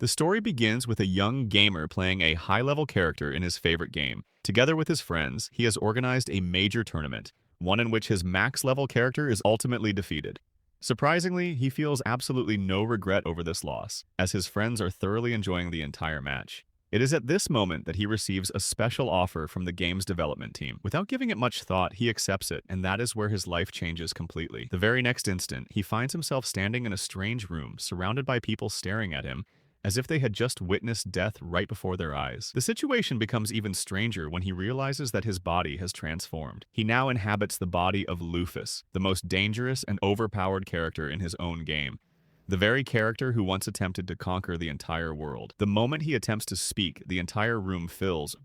The story begins with a young gamer playing a high-level character in his favorite game. Together with his friends, he has organized a major tournament, one in which his max-level character is ultimately defeated. Surprisingly, he feels absolutely no regret over this loss, as his friends are thoroughly enjoying the entire match. It is at this moment that he receives a special offer from the game's development team. Without giving it much thought, he accepts it, and that is where his life changes completely. The very next instant, he finds himself standing in a strange room, surrounded by people staring at him, as if they had just witnessed death right before their eyes. The situation becomes even stranger when he realizes that his body has transformed. He now inhabits the body of Lufus, the most dangerous and overpowered character in his own game. The very character who once attempted to conquer the entire world. The moment he attempts to speak, the entire room fills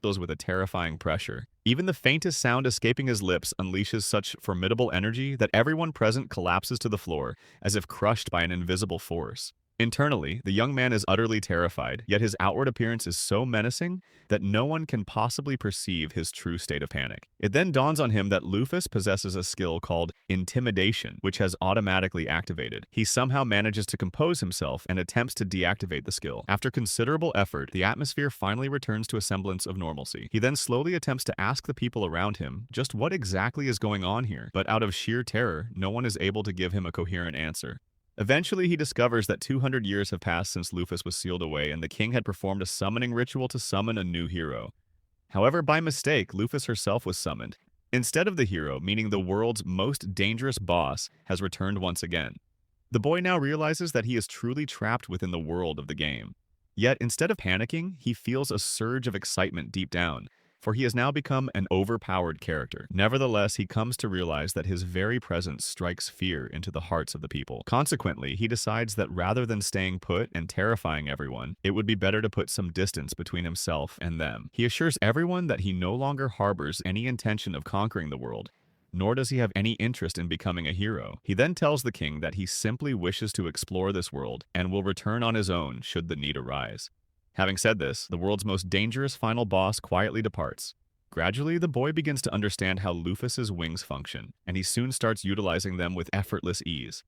with a terrifying pressure. Even the faintest sound escaping his lips unleashes such formidable energy that everyone present collapses to the floor, as if crushed by an invisible force. Internally, the young man is utterly terrified, yet his outward appearance is so menacing that no one can possibly perceive his true state of panic. It then dawns on him that Lufus possesses a skill called intimidation, which has automatically activated. He somehow manages to compose himself and attempts to deactivate the skill. After considerable effort, the atmosphere finally returns to a semblance of normalcy. He then slowly attempts to ask the people around him just what exactly is going on here, but out of sheer terror, no one is able to give him a coherent answer. Eventually, he discovers that 200 years have passed since Lufus was sealed away and the king had performed a summoning ritual to summon a new hero. However, by mistake, Lufus herself was summoned. Instead of the hero, meaning the world's most dangerous boss, has returned once again. The boy now realizes that he is truly trapped within the world of the game. Yet, instead of panicking, he feels a surge of excitement deep down, for he has now become an overpowered character. Nevertheless, he comes to realize that his very presence strikes fear into the hearts of the people. Consequently, he decides that rather than staying put and terrifying everyone, it would be better to put some distance between himself and them. He assures everyone that he no longer harbors any intention of conquering the world, nor does he have any interest in becoming a hero. He then tells the king that he simply wishes to explore this world and will return on his own should the need arise. Having said this, the world's most dangerous final boss quietly departs. Gradually, the boy begins to understand how Lufus's wings function, and he soon starts utilizing them with effortless ease.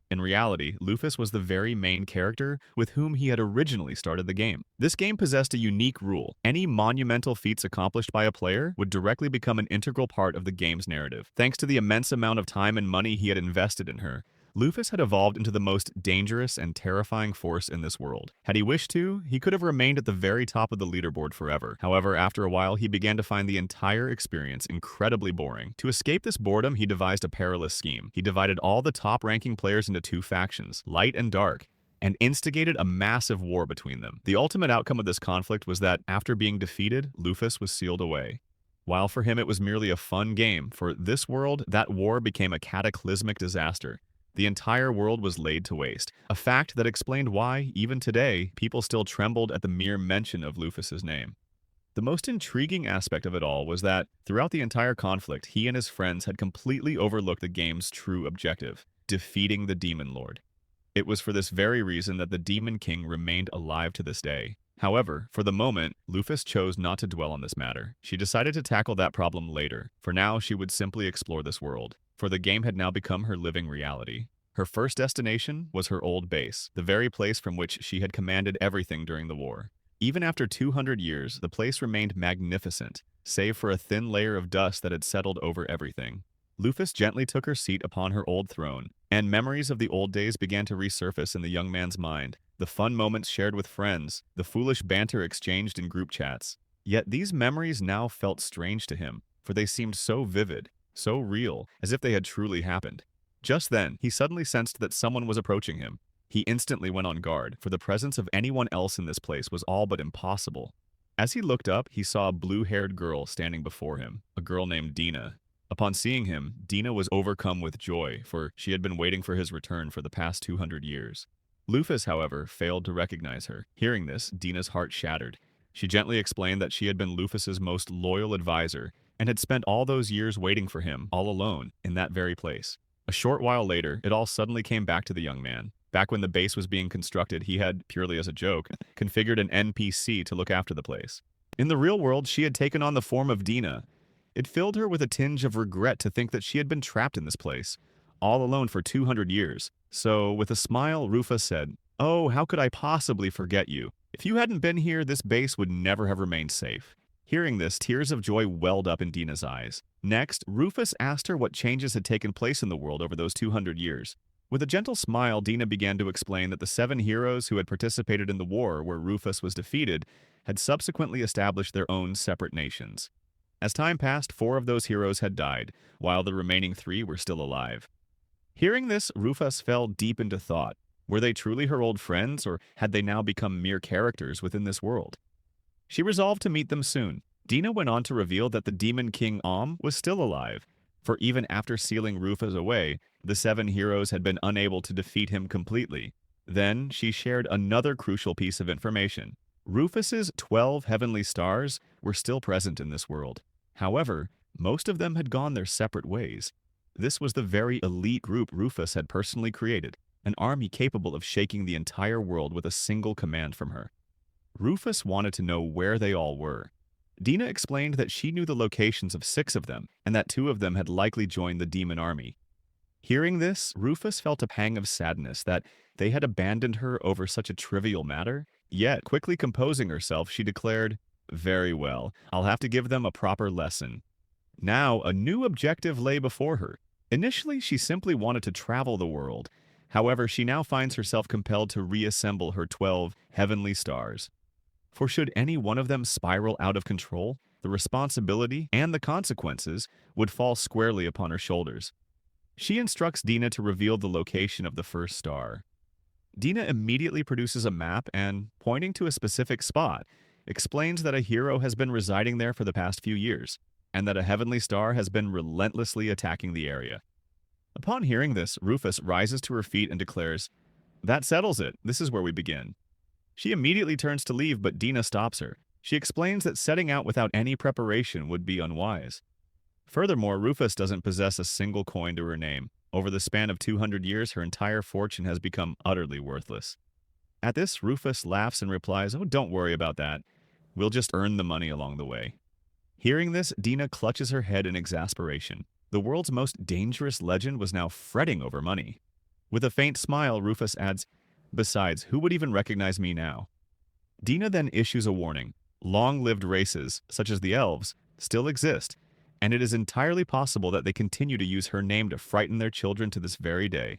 In reality, Lufus was the very main character with whom he had originally started the game. This game possessed a unique rule. Any monumental feats accomplished by a player would directly become an integral part of the game's narrative. Thanks to the immense amount of time and money he had invested in her, Lufus had evolved into the most dangerous and terrifying force in this world. Had he wished to, he could have remained at the very top of the leaderboard forever. However, after a while, he began to find the entire experience incredibly boring. To escape this boredom, he devised a perilous scheme. He divided all the top-ranking players into two factions, light and dark, and instigated a massive war between them. The ultimate outcome of this conflict was that, after being defeated, Lufus was sealed away. While for him it was merely a fun game, for this world, that war became a cataclysmic disaster. The entire world was laid to waste, a fact that explained why, even today, people still trembled at the mere mention of Lufus's name. The most intriguing aspect of it all was that, throughout the entire conflict, he and his friends had completely overlooked the game's true objective, defeating the Demon Lord. It was for this very reason that the Demon King remained alive to this day. However, for the moment, Lufus chose not to dwell on this matter. She decided to tackle that problem later. For now, she would simply explore this world, for the game had now become her living reality. Her first destination was her old base, the very place from which she had commanded everything during the war. Even after 200 years, the place remained magnificent, save for a thin layer of dust that had settled over everything. Lufus gently took her seat upon her old throne, and memories of the old days began to resurface in the young man's mind. The fun moments shared with friends, the foolish banter exchanged in group chats. Yet these memories now felt strange to him, for they seemed so vivid, so real, as if they had truly happened. Just then, he suddenly sensed that someone was approaching him. He instantly went on guard, for the presence of anyone else in this place was all but impossible. As he looked up, he saw a blue-haired girl standing before him, a girl named Dina. Upon seeing him, Dina was overcome with joy, for she had been waiting for his return for the past 200 years. Lufus, however, failed to recognize her. Hearing this, Dina's heart shattered. She gently explained that she had been Lufus's most loyal advisor and had spent all those years waiting for him, all alone, in that very place. A short while later, it all suddenly came back to the young man. Back when the base was being constructed, he had, purely as a joke, configured an NPC to look after the place. In the real world, she had taken on the form of Dina. It filled her with a tinge of regret to think that she had been trapped in this place, all alone for 200 years. So, with a smile, Rufa said, Oh, how could I possibly forget you? If you hadn't been here, this base would never have remained safe. Hearing this, tears of joy welled up in Dina's eyes. Next, Rufus asked her what changes had taken place in the world over those 200 years. With a gentle smile, Dina began to explain that the 7 heroes who had participated in the war where Rufus was defeated had subsequently established their own separate nations. As time passed, 4 of those heroes had died, while the remaining 3 were still alive. Hearing this, Rufus fell deep into thought. Were they truly her old friends, or had they now become mere characters within this world? She resolved to meet them soon. Dina went on to reveal that the Demon King was still alive, for even after sealing Rufus away, the 7 heroes had been unable to defeat him completely. Then she shared another crucial piece of information. Rufus's 12 heavenly stars were still present in this world. However, most of them had gone their separate ways. This was the very elite group Rufus had personally created, an army capable of shaking the entire world with a single command from her. Rufus wanted to know where they all were. Dina explained that she knew the locations of 6 of them, and that 2 of them had likely joined the demon army. Hearing this, Rufus felt a pang of sadness that they had abandoned her over such a trivial matter. Yet, quickly composing herself, she declared, "Very well, I'll have to give them a proper lesson." Now, a new objective lay before her. Initially, she simply wanted to travel the world. However, she now finds herself compelled to reassemble her 12 heavenly stars. For should any one of them spiral out of control, the responsibility and the consequences would fall squarely upon her shoulders. She instructs Dina to reveal the location of the first star. Dina immediately produces a map and, pointing to a specific spot, explains that a hero has been residing there for the past few years, and that a heavenly star has been relentlessly attacking the area. Upon hearing this, Rufus rises to her feet and declares, "That settles it. This is where we begin." She immediately turns to leave, but Dina stops her. She explains that setting out without any preparation would be unwise. Furthermore, Rufus doesn't possess a single coin to her name. Over the span of 200 years, her entire fortune has become utterly worthless. At this, Rufus laughs and replies, "Oh, don't worry about that. We'll just earn the money along the way." Hearing this, Dina clutches her head in exasperation. The world's most dangerous legend was now fretting over money. With a faint smile, Rufus adds, "Besides, who would even recognize me now?" Dina then issues a warning. Long-lived races, such as the elves, still exist, and it is entirely possible that they continue to use her name to frighten their children to this very day.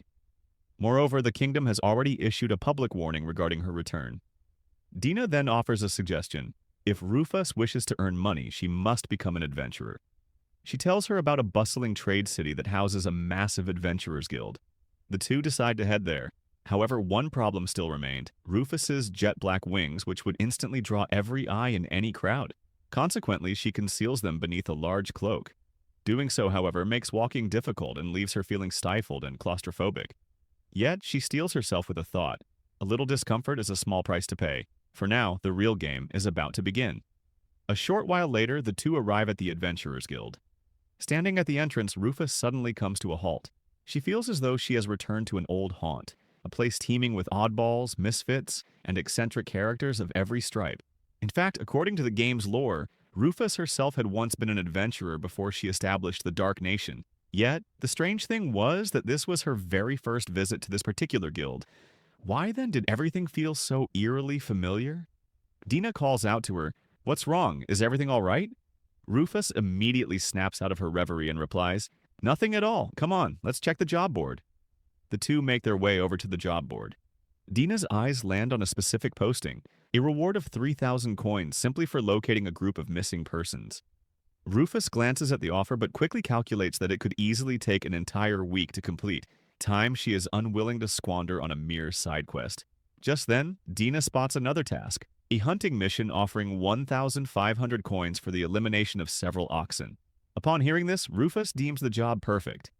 Moreover, the kingdom has already issued a public warning regarding her return. Dina then offers a suggestion. If Rufus wishes to earn money, she must become an adventurer. She tells her about a bustling trade city that houses a massive adventurers guild. The two decide to head there. However, one problem still remained: Rufus's jet black wings, which would instantly draw every eye in any crowd. Consequently, she conceals them beneath a large cloak. Doing so, however, makes walking difficult and leaves her feeling stifled and claustrophobic. Yet, she steels herself with a thought. A little discomfort is a small price to pay. For now, the real game is about to begin. A short while later, the two arrive at the Adventurers Guild. Standing at the entrance, Rufus suddenly comes to a halt. She feels as though she has returned to an old haunt, a place teeming with oddballs, misfits, and eccentric characters of every stripe. In fact, according to the game's lore, Rufus herself had once been an adventurer before she established the Dark Nation. Yet, the strange thing was that this was her very first visit to this particular guild. Why then did everything feel so eerily familiar? Dina calls out to her, "What's wrong? Is everything all right?" Rufus immediately snaps out of her reverie and replies, "Nothing at all. Come on, let's check the job board." The two make their way over to the job board. Dina's eyes land on a specific posting, a reward of 3,000 coins simply for locating a group of missing persons. Rufus glances at the offer but quickly calculates that it could easily take an entire week to complete, time she is unwilling to squander on a mere side quest. Just then, Dina spots another task, a hunting mission offering 1,500 coins for the elimination of several oxen. Upon hearing this, Rufus deems the job perfect.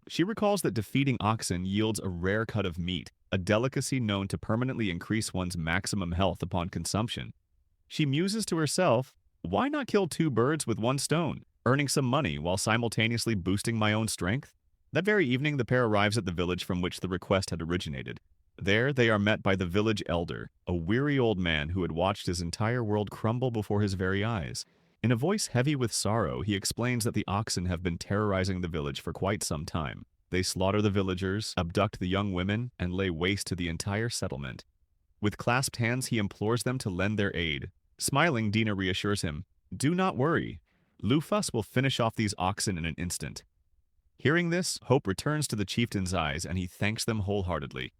She recalls that defeating oxen yields a rare cut of meat, a delicacy known to permanently increase one's maximum health upon consumption. She muses to herself, "Why not kill 2 birds with 1 stone, earning some money while simultaneously boosting my own strength?" That very evening, the pair arrives at the village from which the request had originated. There, they are met by the village elder, a weary old man who had watched his entire world crumble before his very eyes. In a voice heavy with sorrow, he explains that the oxen have been terrorizing the village for quite some time. They slaughter the villagers, abduct the young women, and lay waste to the entire settlement. With clasped hands, he implores them to lend their aid. Smiling, Dina reassures him, "Do not worry. Lufus will finish off these oxen in an instant." Hearing this, hope returns to the chieftain's eyes and he thanks them wholeheartedly.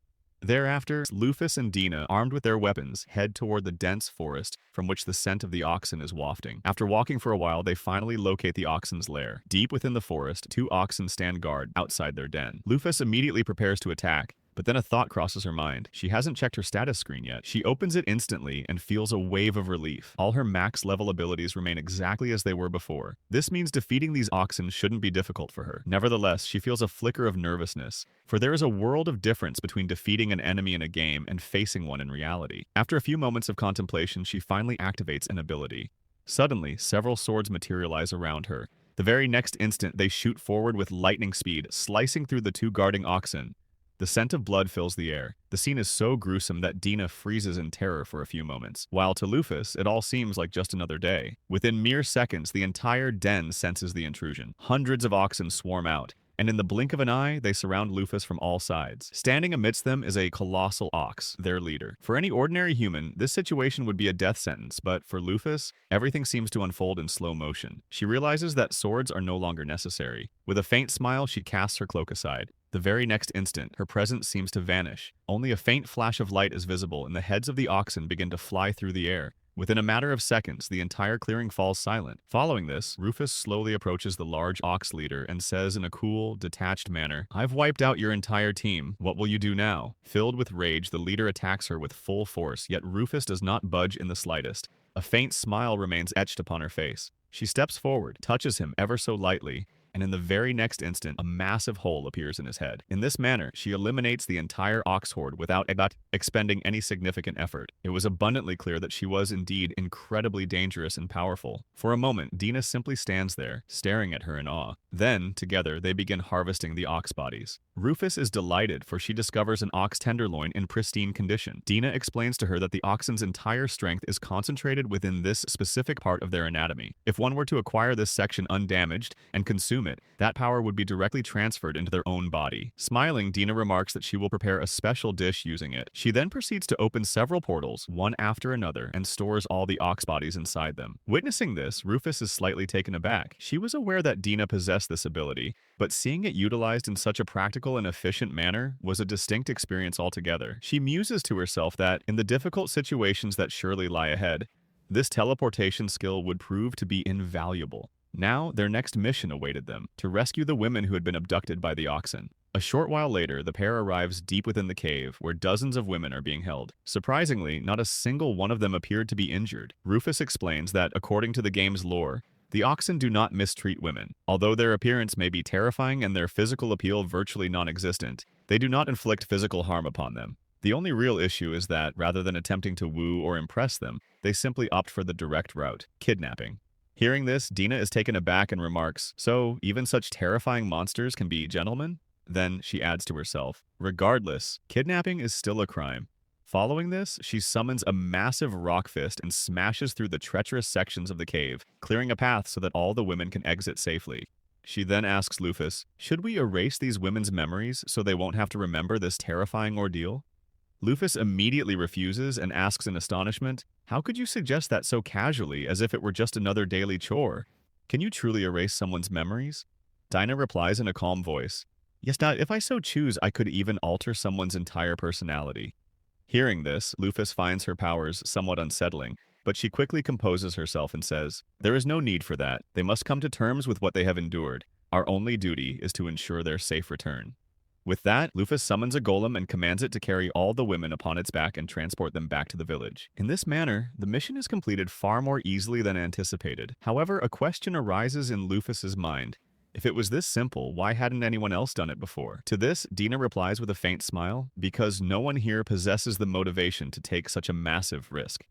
Thereafter, Lufus and Dina, armed with their weapons, head toward the dense forest from which the scent of the oxen is wafting. After walking for a while, they finally locate the oxen's lair. Deep within the forest, 2 oxen stand guard outside their den. Lufus immediately prepares to attack, but then a thought crosses her mind. She hasn't checked her status screen yet. She opens it instantly and feels a wave of relief. All her max level abilities remain exactly as they were before. This means defeating these oxen shouldn't be difficult for her. Nevertheless, she feels a flicker of nervousness, for there is a world of difference between defeating an enemy in a game and facing one in reality. After a few moments of contemplation, she finally activates an ability. Suddenly, several swords materialize around her. The very next instant, they shoot forward with lightning speed, slicing through the 2 guarding oxen. The scent of blood fills the air. The scene is so gruesome that Dina freezes in terror for a few moments, while to Lufus, it all seems like just another day. Within mere seconds, the entire den senses the intrusion. Hundreds of oxen swarm out, and in the blink of an eye, they surround Lufus from all sides. Standing amidst them is a colossal ox, their leader. For any ordinary human, this situation would be a death sentence, but for Lufus, everything seems to unfold in slow motion. She realizes that swords are no longer necessary. With a faint smile, she casts her cloak aside. The very next instant, her presence seems to vanish. Only a faint flash of light is visible, and the heads of the oxen begin to fly through the air. Within a matter of seconds, the entire clearing falls silent. Following this, Rufus slowly approaches the large ox leader and says in a cool, detached manner, "I've wiped out your entire team. What will you do now?" Filled with rage, the leader attacks her with full force, yet Rufus does not budge in the slightest. A faint smile remains etched upon her face. She steps forward, touches him ever so lightly, and in the very next instant, a massive hole appears in his head. In this manner, she eliminates the entire ox horde without expending any significant effort. It was abundantly clear that she was indeed incredibly dangerous and powerful. For a moment, Dina simply stands there, staring at her in awe. Then, together, they begin harvesting the ox bodies. Rufus is delighted, for she discovers an ox tenderloin in pristine condition. Dina explains to her that the oxen's entire strength is concentrated within this specific part of their anatomy. If one were to acquire this section undamaged and consume it, that power would be directly transferred into their own body. Smiling, Dina remarks that she will prepare a special dish using it. She then proceeds to open several portals, one after another, and stores all the ox bodies inside them. Witnessing this, Rufus is slightly taken aback. She was aware that Dina possessed this ability, but seeing it utilized in such a practical and efficient manner was a distinct experience altogether. She muses to herself that, in the difficult situations that surely lie ahead, this teleportation skill would prove to be invaluable. Now, their next mission awaited them, to rescue the women who had been abducted by the oxen. A short while later, the pair arrives deep within the cave, where dozens of women are being held. Surprisingly, not a single one of them appeared to be injured. Rufus explains that, according to the game's lore, the oxen do not mistreat women. Although their appearance may be terrifying and their physical appeal virtually non-existent, they do not inflict physical harm upon them. The only real issue is that, rather than attempting to woo or impress them, they simply opt for the direct route, kidnapping. Hearing this, Dina is taken aback and remarks, "So, even such terrifying monsters can be gentlemen?" Then she adds to herself, "Regardless, kidnapping is still a crime." Following this, she summons a massive rock fist and smashes through the treacherous sections of the cave, clearing a path so that all the women can exit safely. She then asks Lufus, "Should we erase these women's memories so they won't have to remember this terrifying ordeal?" Lufus immediately refuses and asks in astonishment, "How could you suggest that so casually, as if it were just another daily chore? Can you truly erase someone's memories?" Dinah replies in a calm voice, "Yes, Dad, if I so choose, I could even alter someone's entire personality." Hearing this, Lufus finds her powers somewhat unsettling, but she quickly composes herself and says, "There is no need for that. They must come to terms with what they have endured. Our only duty is to ensure their safe return." With that, Lufus summons a golem and commands it to carry all the women upon its back and transport them back to the village. In this manner, the mission is completed far more easily than anticipated. However, a question arises in Lufus's mind. If it was this simple, why hadn't anyone else done it before? To this, Dina replies with a faint smile, "Because no one here possesses the motivation to take such a massive risk."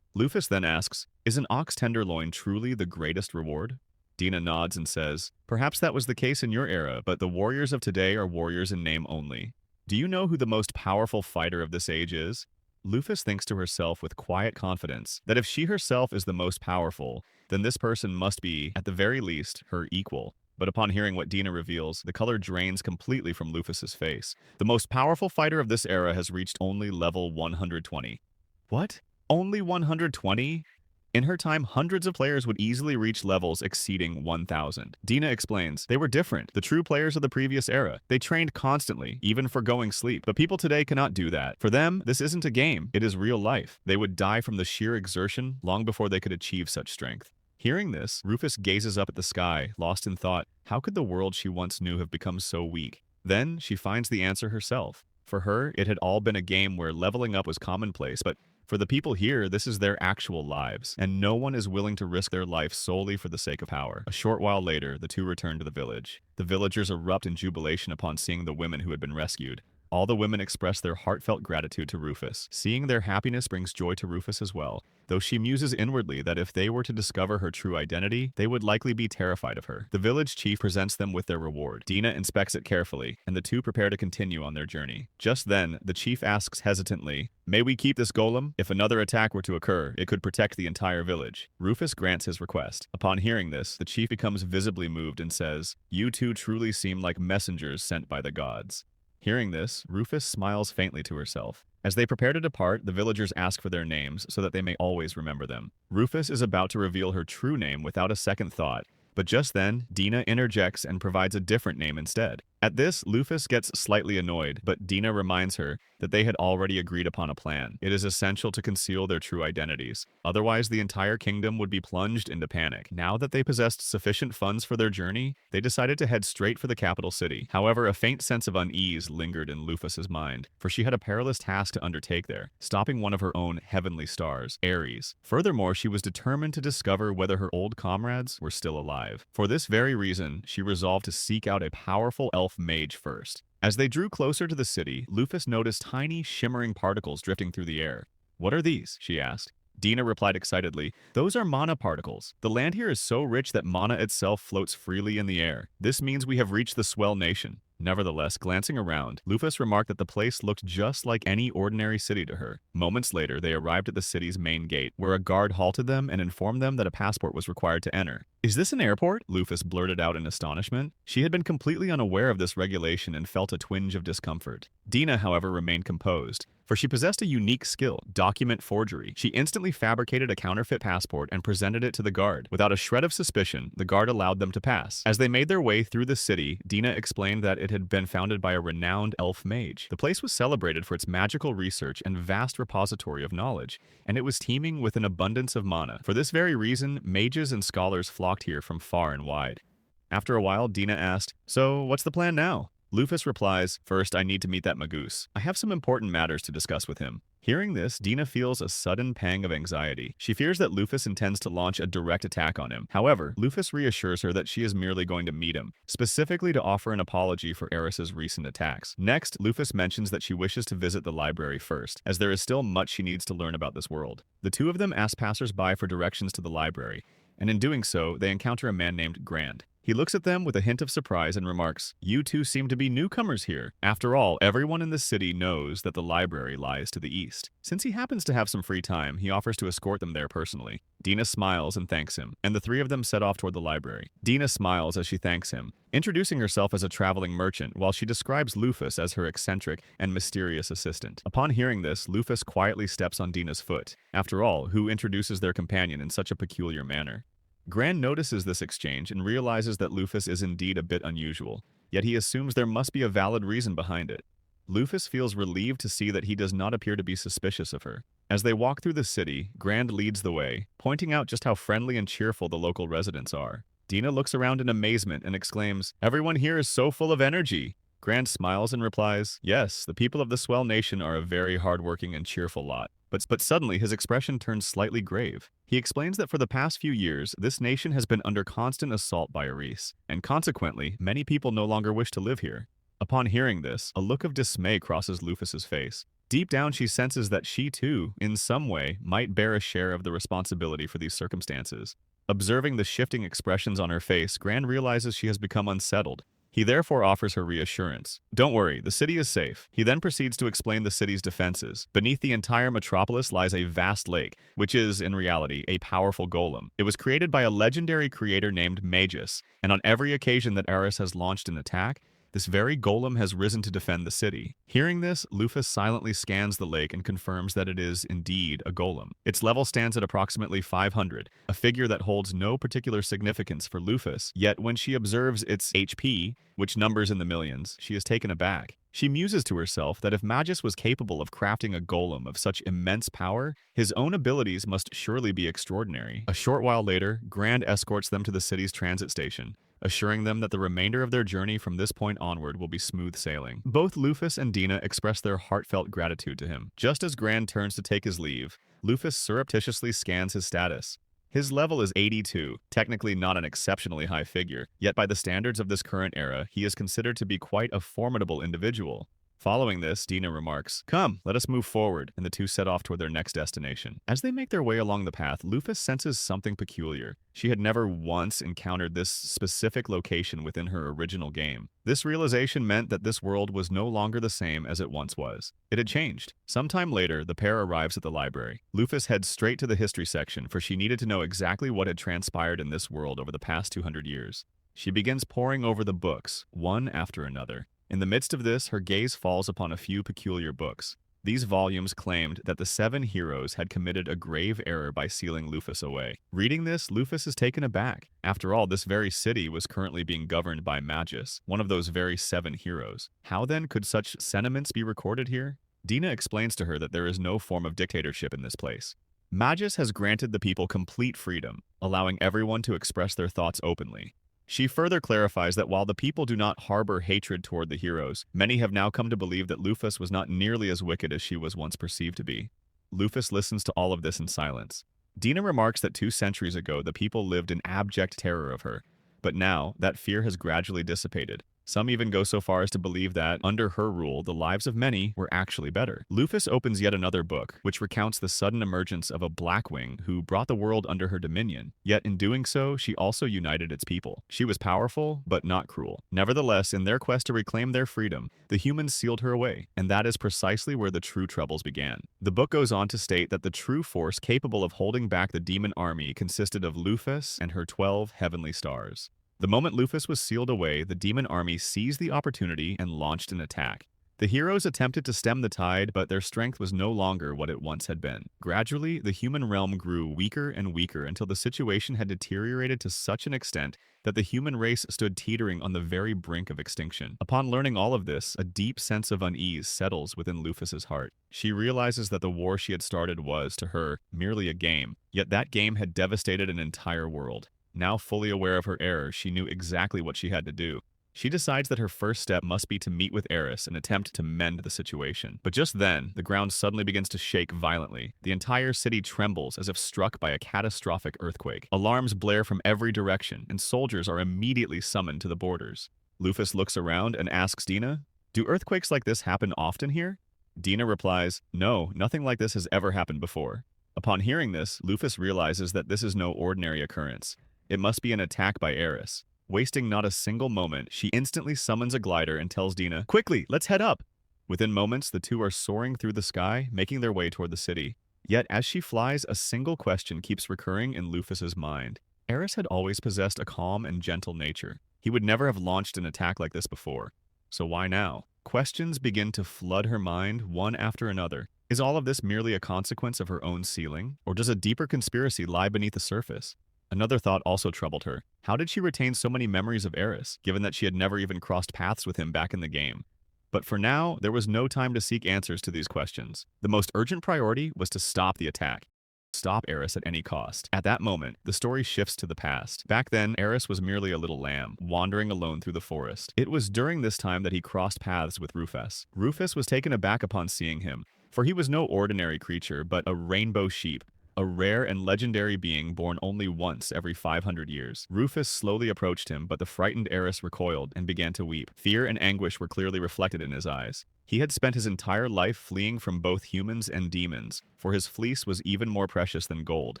Lufus then asks, "Is an ox tenderloin truly the greatest reward?" Dina nods and says, "Perhaps that was the case in your era, but the warriors of today are warriors in name only. Do you know who the most powerful fighter of this age is?" Lufus thinks to herself with quiet confidence that if she herself is the most powerful, then this person must be, at the very least, her equal. But upon hearing what Dina reveals, the color drains completely from Lufus's face. The most powerful fighter of this era has reached only level 120. What? Only 120? In her time, hundreds of players would easily reach levels exceeding 1,000. Dina explains, they were different, the true players of the previous era. They trained constantly, even forgoing sleep. But people today cannot do that. For them, this isn't a game, it is real life. They would die from the sheer exertion long before they could achieve such strength. Hearing this, Rufus gazes up at the sky, lost in thought. How could the world she once knew have become so weak? Then, she finds the answer herself. For her, it had all been a game where leveling up was commonplace, but for the people here, this is their actual lives, and no one is willing to risk their life solely for the sake of power. A short while later, the two return to the village. The villagers erupt in jubilation upon seeing the women who had been rescued. All the women express their heartfelt gratitude to Rufus. Seeing their happiness brings joy to Rufus as well, though she muses inwardly that if they were to discover her true identity, they would likely be terrified of her. The village chief presents them with their reward. Dina inspects it carefully, and the two prepare to continue on their journey. Just then, the chief asks hesitantly, "May we keep this golem? If another attack were to occur, it could protect the entire village." Rufus grants his request. Upon hearing this, the chief becomes visibly moved and says, "You two truly seem like messengers sent by the gods." Hearing this, Rufus smiles faintly to herself. As they prepare to depart, the villagers ask for their names so that they may always remember them. Rufus is about to reveal her true name without a second thought, but just then, Dina interjects and provides a different name instead. At this, Rufus gets slightly annoyed, but Dina reminds her that they had already agreed upon a plan. It is essential to conceal their true identities. Otherwise, the entire kingdom would be plunged into panic. Now that they possessed sufficient funds for their journey, they decided to head straight for the capital city. However, a faint sense of unease lingered in Rufus's mind, for she had a perilous task to undertake there, stopping one of her own heavenly stars, Ares. Furthermore, she was determined to discover whether her old comrades were still alive. For this very reason, she resolved to seek out a powerful elf mage first. As they drew closer to the city, Rufus noticed tiny, shimmering particles drifting through the air. "What are these?" she asked. Dina replied excitedly, "Those are mana particles. The land here is so rich that mana itself floats freely in the air. This means we have reached the Swell Nation." Nevertheless, glancing around, Rufus remarked that the place looked just like any ordinary city to her. Moments later, they arrived at the city's main gate, where a guard halted them and informed them that a passport was required to enter. "Is this an airport?" Rufus blurted out in astonishment. She had been completely unaware of this regulation and felt a twinge of discomfort. Dina, however, remained composed, for she possessed a unique skill, document forgery. She instantly fabricated a counterfeit passport and presented it to the guard. Without a shred of suspicion, the guard allowed them to pass. As they made their way through the city, Dina explained that it had been founded by a renowned elf mage. The place was celebrated for its magical research and vast repository of knowledge, and it was teeming with an abundance of mana. For this very reason, mages and scholars flocked here from far and wide. After a while, Dina asked, "So, what's the plan now?" Rufus replies, "First, I need to meet that Magoose. I have some important matters to discuss with him." Hearing this, Dina feels a sudden pang of anxiety. She fears that Rufus intends to launch a direct attack on him. However, Rufus reassures her that she is merely going to meet him, specifically to offer an apology for Eris's recent attacks. Next, Rufus mentions that she wishes to visit the library first, as there is still much she needs to learn about this world. The two of them ask passers-by for directions to the library, and in doing so, they encounter a man named Grand. He looks at them with a hint of surprise and remarks, "You two seem to be newcomers here." After all, everyone in the city knows that the library lies to the east. Since he happens to have some free time, he offers to escort them there personally. Dina smiles and thanks him, and the three of them set off toward the library. Dina smiles as she thanks him, introducing herself as a traveling merchant, while she describes Rufus as her eccentric and mysterious assistant. Upon hearing this, Rufus quietly steps on Dina's foot. After all, who introduces their companion in such a peculiar manner? Gran notices this exchange and realizes that Rufus is indeed a bit unusual, yet he assumes there must be a valid reason behind it. Rufus feels relieved to see that he does not appear to be suspicious of her. As they walk through the city, Grand leads the way, pointing out just how friendly and cheerful the local residents are. Dina looks around in amazement and exclaims, "Everyone here is so full of energy." Grand smiles and replies, "Yes, the people of the Swell Nation are a very hardworking and cheerful lot." But suddenly his expression turns slightly grave. He explains that for the past few years, this nation has been under constant assault by Ares, and consequently, many people no longer wish to live here. Upon hearing this, a look of dismay crosses Rufus's face. Deep down, she senses that she too, in some way, might bear a share of the responsibility for these circumstances. Observing the shifting expressions on her face, Gran realizes she has become unsettled. He therefore offers her reassurance. Don't worry, the city is safe. He then proceeds to explain the city's defenses. Beneath the entire metropolis lies a vast lake, which is, in reality, a powerful golem. It was created by a legendary creator named Magus, and on every occasion that Eris has launched an attack, this very golem has risen to defend the city. Hearing this, Lufus silently scans the lake and confirms that it is indeed a golem. Its level stands at approximately 500, a figure that holds no particular significance for Lufus, yet when she observes its HP, which numbers in the millions, she is taken aback. She muses to herself that if Magus was capable of crafting a golem of such immense power, his own abilities must surely be extraordinary. A short while later, Grand escorts them to the city's transit station, assuring them that the remainder of their journey from this point onward will be smooth sailing. Both Lufus and Dina express their heartfelt gratitude to him. Just as Grand turns to take his leave, Lufus surreptitiously scans his status. His level is 82, technically not an exceptionally high figure, yet by the standards of this current era, he is considered to be quite a formidable individual. Following this, Dina remarks, "Come, let us move forward," and the two set off toward their next destination. As they make their way along the path, Lufus senses something peculiar. She had never once encountered this specific location within her original game. This realization meant that this world was no longer the same as it once was. It had changed. Sometime later, the pair arrives at the library. Lufus heads straight to the history section, for she needed to know exactly what had transpired in this world over the past 200 years. She begins poring over the books, one after another. In the midst of this, her gaze falls upon a few peculiar books. These volumes claimed that the 7 heroes had committed a grave error by sealing Lufus away. Reading this, Lufus is taken aback. After all, this very city was currently being governed by Magus, one of those very 7 heroes. How then could such sentiments be recorded here? Dina explains to her that there is no form of dictatorship in this place. Magus has granted the people complete freedom, allowing everyone to express their thoughts openly. She further clarifies that while the people do not harbor hatred toward the heroes, many have now come to believe that Lufus was not nearly as wicked as she was once perceived to be. Lufus listens to all of this in silence. Dina remarks that 2 centuries ago the people lived in abject terror of her, but now that fear has gradually dissipated. Some even go so far as to believe that, under her rule, the lives of many were actually better. Lufus opens yet another book, which recounts the sudden emergence of a Blackwing who brought the world under her dominion. Yet in doing so, she also united its people. She was powerful, but not cruel. Nevertheless, in their quest to reclaim their freedom, the humans sealed her away, and that is precisely where the true troubles began. The book goes on to state that the true force capable of holding back the demon army consisted of Lufus and her 12 heavenly stars. The moment Lufus was sealed away, the demon army seized the opportunity and launched an attack. The heroes attempted to stem the tide, but their strength was no longer what it once had been. Gradually, the human realm grew weaker and weaker until the situation had deteriorated to such an extent that the human race stood teetering on the very brink of extinction. Upon learning all of this, a deep sense of unease settles within Lufus's heart. She realizes that the war she had started was, to her, merely a game, yet that game had devastated an entire world. Now fully aware of her error, she knew exactly what she had to do. She decides that her first step must be to meet with Eris and attempt to mend the situation. But just then, the ground suddenly begins to shake violently. The entire city trembles as if struck by a catastrophic earthquake. Alarms blare from every direction, and soldiers are immediately summoned to the borders. Lufus looks around and asks Dina, "Do earthquakes like this happen often here?" Dina replies, "No, nothing like this has ever happened before." Upon hearing this, Lufus realizes that this is no ordinary occurrence. It must be an attack by Eris. Wasting not a single moment, she instantly summons a glider and tells Dina, "Quickly, let's head up!" Within moments, the two are soaring through the sky, making their way toward the city. Yet, as she flies, a single question keeps recurring in Lufus's mind. Eris had always possessed a calm and gentle nature. He would never have launched an attack like this before. So why now? Questions begin to flood her mind, one after another. Is all of this merely a consequence of her own sealing? Or does a deeper conspiracy lie beneath the surface? Another thought also troubled her. How did she retain so many memories of Eris, given that she had never even crossed paths with him back in the game? But for now, there was no time to seek answers to these questions. The most urgent priority was to stop the attack. Stop Eris at any cost. At that moment, the story shifts to the past. Back then, Eris was merely a little lamb, wandering alone through the forest. It was during this time that he crossed paths with Rufus. Rufus was taken aback upon seeing him, for he was no ordinary creature, but a rainbow sheep. A rare and legendary being born only once every 500 years. Rufus slowly approached him, but the frightened Eris recoiled and began to weep. Fear and anguish were clearly reflected in his eyes. He had spent his entire life fleeing from both humans and demons, for his fleece was even more precious than gold.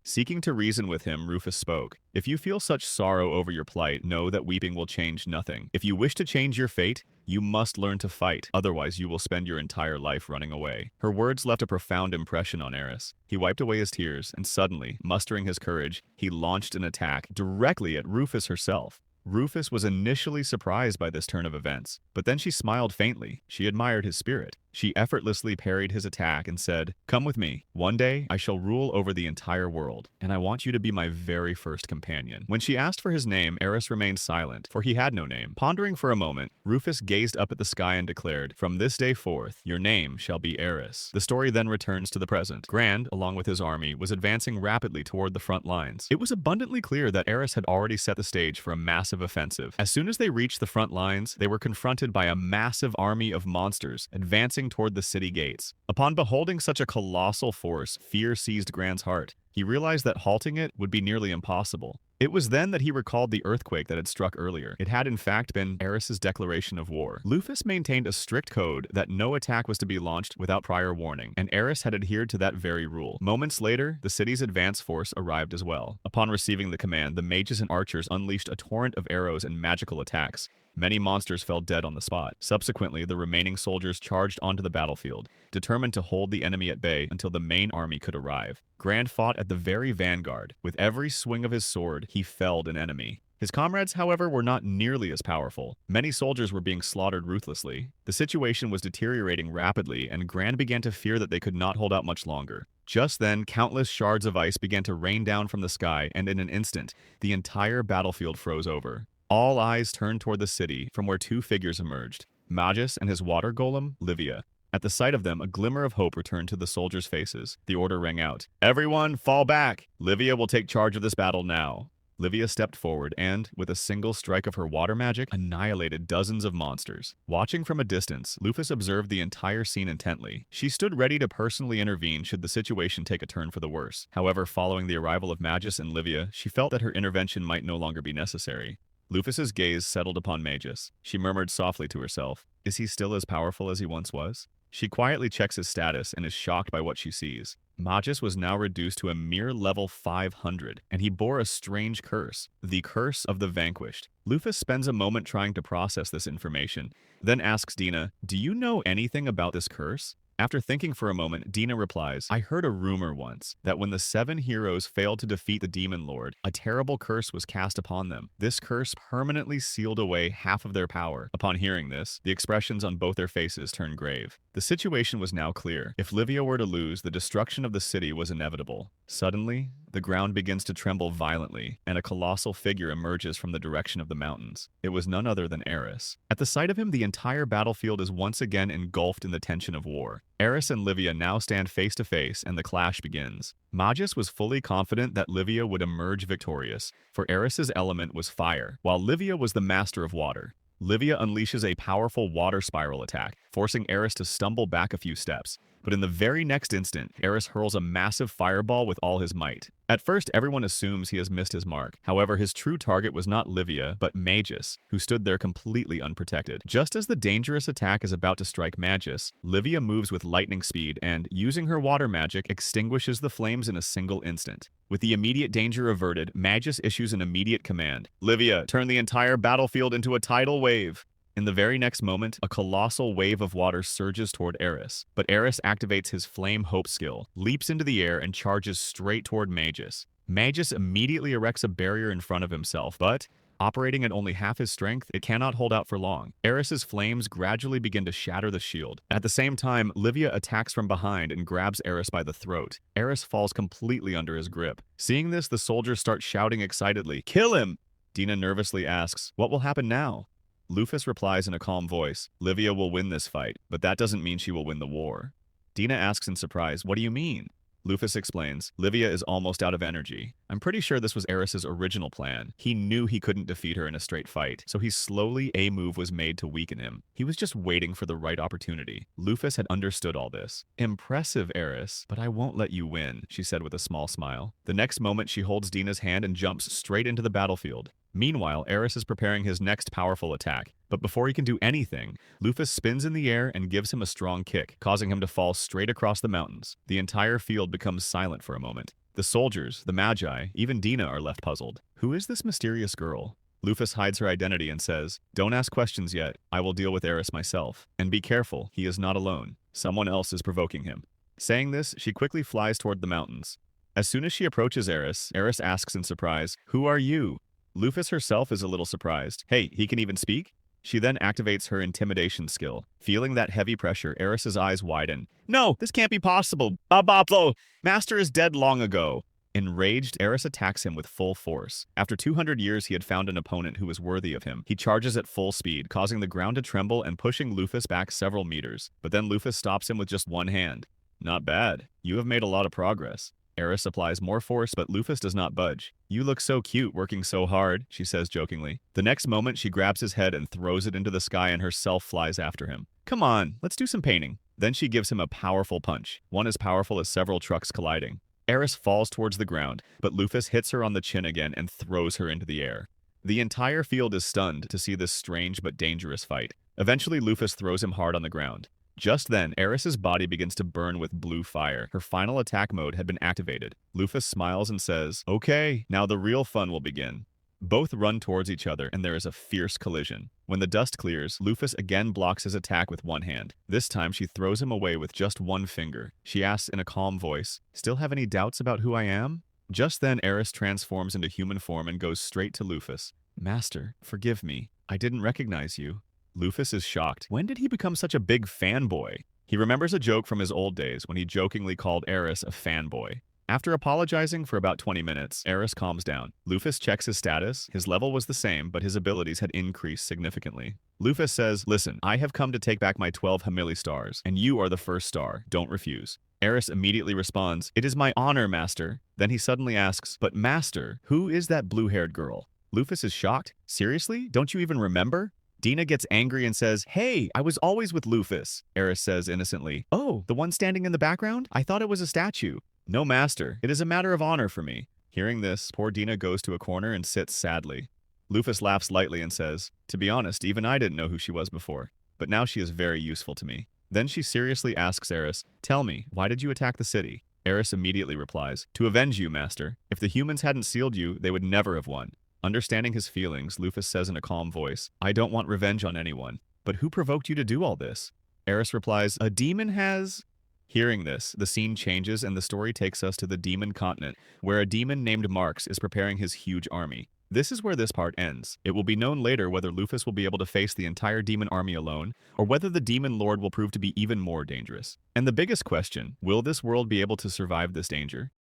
Seeking to reason with him, Rufus spoke. If you feel such sorrow over your plight, know that weeping will change nothing. If you wish to change your fate, you must learn to fight, otherwise you will spend your entire life running away. Her words left a profound impression on Eris. He wiped away his tears, and suddenly, mustering his courage, he launched an attack directly at Rufus herself. Rufus was initially surprised by this turn of events, but then she smiled faintly. She admired his spirit. She effortlessly parried his attack and said, "Come with me. One day, I shall rule over the entire world, and I want you to be my very first companion." When she asked for his name, Eris remained silent, for he had no name. Pondering for a moment, Rufus gazed up at the sky and declared, "From this day forth, your name shall be Eris." The story then returns to the present. Grand, along with his army, was advancing rapidly toward the front lines. It was abundantly clear that Eris had already set the stage for a massive offensive. As soon as they reached the front lines, they were confronted by a massive army of monsters advancing toward the city gates. Upon beholding such a colossal force, fear seized Grand's heart. He realized that halting it would be nearly impossible. It was then that he recalled the earthquake that had struck earlier. It had in fact been Eris's declaration of war. Rufus maintained a strict code that no attack was to be launched without prior warning, and Eris had adhered to that very rule. Moments later, the city's advance force arrived as well. Upon receiving the command, the mages and archers unleashed a torrent of arrows and magical attacks. Many monsters fell dead on the spot. Subsequently, the remaining soldiers charged onto the battlefield, determined to hold the enemy at bay until the main army could arrive. Grand fought at the very vanguard. With every swing of his sword, he felled an enemy. His comrades, however, were not nearly as powerful. Many soldiers were being slaughtered ruthlessly. The situation was deteriorating rapidly, and Grand began to fear that they could not hold out much longer. Just then, countless shards of ice began to rain down from the sky, and in an instant, the entire battlefield froze over. All eyes turned toward the city, from where two figures emerged, Magus and his water golem, Livia. At the sight of them, a glimmer of hope returned to the soldiers' faces. The order rang out, "Everyone, fall back! Livia will take charge of this battle now." Livia stepped forward and, with a single strike of her water magic, annihilated dozens of monsters. Watching from a distance, Rufus observed the entire scene intently. She stood ready to personally intervene should the situation take a turn for the worse. However, following the arrival of Magus and Livia, she felt that her intervention might no longer be necessary. Rufus's gaze settled upon Magus. She murmured softly to herself, "Is he still as powerful as he once was?" She quietly checks his status and is shocked by what she sees. Magus was now reduced to a mere level 500, and he bore a strange curse, the Curse of the Vanquished. Rufus spends a moment trying to process this information, then asks Dina, "Do you know anything about this curse?" After thinking for a moment, Dina replies, "I heard a rumor once that when the 7 heroes failed to defeat the Demon Lord, a terrible curse was cast upon them. This curse permanently sealed away half of their power." Upon hearing this, the expressions on both their faces turned grave. The situation was now clear. If Livia were to lose, the destruction of the city was inevitable. Suddenly, the ground begins to tremble violently, and a colossal figure emerges from the direction of the mountains. It was none other than Eris. At the sight of him, the entire battlefield is once again engulfed in the tension of war. Eris and Livia now stand face to face, and the clash begins. Magus was fully confident that Livia would emerge victorious, for Eris's element was fire, while Livia was the master of water. Livia unleashes a powerful water spiral attack, forcing Eris to stumble back a few steps. But in the very next instant, Eris hurls a massive fireball with all his might. At first, everyone assumes he has missed his mark. However, his true target was not Livia, but Magus, who stood there completely unprotected. Just as the dangerous attack is about to strike Magus, Livia moves with lightning speed and, using her water magic, extinguishes the flames in a single instant. With the immediate danger averted, Magus issues an immediate command. "Livia, turn the entire battlefield into a tidal wave." In the very next moment, a colossal wave of water surges toward Eris, but Eris activates his Flame Hope skill, leaps into the air, and charges straight toward Magus. Magus immediately erects a barrier in front of himself, but, operating at only half his strength, it cannot hold out for long. Eris's flames gradually begin to shatter the shield. At the same time, Livia attacks from behind and grabs Eris by the throat. Eris falls completely under his grip. Seeing this, the soldiers start shouting excitedly, "Kill him!" Dina nervously asks, "What will happen now?" Rufus replies in a calm voice, "Livia will win this fight, but that doesn't mean she will win the war." Dina asks in surprise, "What do you mean?" Rufus explains, "Livia is almost out of energy. I'm pretty sure this was Eris's original plan. He knew he couldn't defeat her in a straight fight, so a move was made to weaken him. He was just waiting for the right opportunity." Rufus had understood all this. "Impressive, Eris, but I won't let you win," she said with a small smile. The next moment, she holds Dina's hand and jumps straight into the battlefield. Meanwhile, Eris is preparing his next powerful attack, but before he can do anything, Lufus spins in the air and gives him a strong kick, causing him to fall straight across the mountains. The entire field becomes silent for a moment. The soldiers, the Magi, even Dina are left puzzled. Who is this mysterious girl? Lufus hides her identity and says, "Don't ask questions yet. I will deal with Eris myself. And be careful, he is not alone. Someone else is provoking him." Saying this, she quickly flies toward the mountains. As soon as she approaches Eris, Eris asks in surprise, "Who are you?" Lufus herself is a little surprised. Hey, he can even speak? She then activates her intimidation skill. Feeling that heavy pressure, Eris's eyes widen. "No, this can't be possible. Babaplo! Master is dead long ago." Enraged, Eris attacks him with full force. After 200 years, he had found an opponent who was worthy of him. He charges at full speed, causing the ground to tremble and pushing Lufus back several meters. But then Lufus stops him with just one hand. "Not bad. You have made a lot of progress." Eris applies more force, but Lufus does not budge. "You look so cute working so hard," she says jokingly. The next moment, she grabs his head and throws it into the sky and herself flies after him. "Come on, let's do some painting." Then she gives him a powerful punch, one as powerful as several trucks colliding. Eris falls towards the ground, but Lufus hits her on the chin again and throws her into the air. The entire field is stunned to see this strange but dangerous fight. Eventually, Lufus throws him hard on the ground. Just then, Eris's body begins to burn with blue fire. Her final attack mode had been activated. Lufus smiles and says, "Okay, now the real fun will begin." Both run towards each other, and there is a fierce collision. When the dust clears, Lufus again blocks his attack with one hand. This time, she throws him away with just one finger. She asks in a calm voice, "Still have any doubts about who I am?" Just then, Eris transforms into human form and goes straight to Lufus. "Master, forgive me. I didn't recognize you." Lufus is shocked. When did he become such a big fanboy? He remembers a joke from his old days when he jokingly called Eris a fanboy. After apologizing for about 20 minutes, Eris calms down. Lufus checks his status. His level was the same, but his abilities had increased significantly. Lufus says, "Listen, I have come to take back my 12 Hamili stars, and you are the first star. Don't refuse." Eris immediately responds, "It is my honor, Master." Then he suddenly asks, "But Master, who is that blue-haired girl?" Lufus is shocked. "Seriously? Don't you even remember?" Dina gets angry and says, "Hey, I was always with Lufus." Eris says innocently, "Oh, the one standing in the background? I thought it was a statue." "No, Master. It is a matter of honor for me." Hearing this, poor Dina goes to a corner and sits sadly. Lufus laughs lightly and says, "To be honest, even I didn't know who she was before, but now she is very useful to me." Then she seriously asks Eris, "Tell me, why did you attack the city?" Eris immediately replies, "To avenge you, Master. If the humans hadn't sealed you, they would never have won." Understanding his feelings, Lufus says in a calm voice, "I don't want revenge on anyone. But who provoked you to do all this?" Eris replies, "A demon has..." Hearing this, the scene changes and the story takes us to the demon continent, where a demon named Marx is preparing his huge army. This is where this part ends. It will be known later whether Lufus will be able to face the entire demon army alone, or whether the demon lord will prove to be even more dangerous. And the biggest question, will this world be able to survive this danger?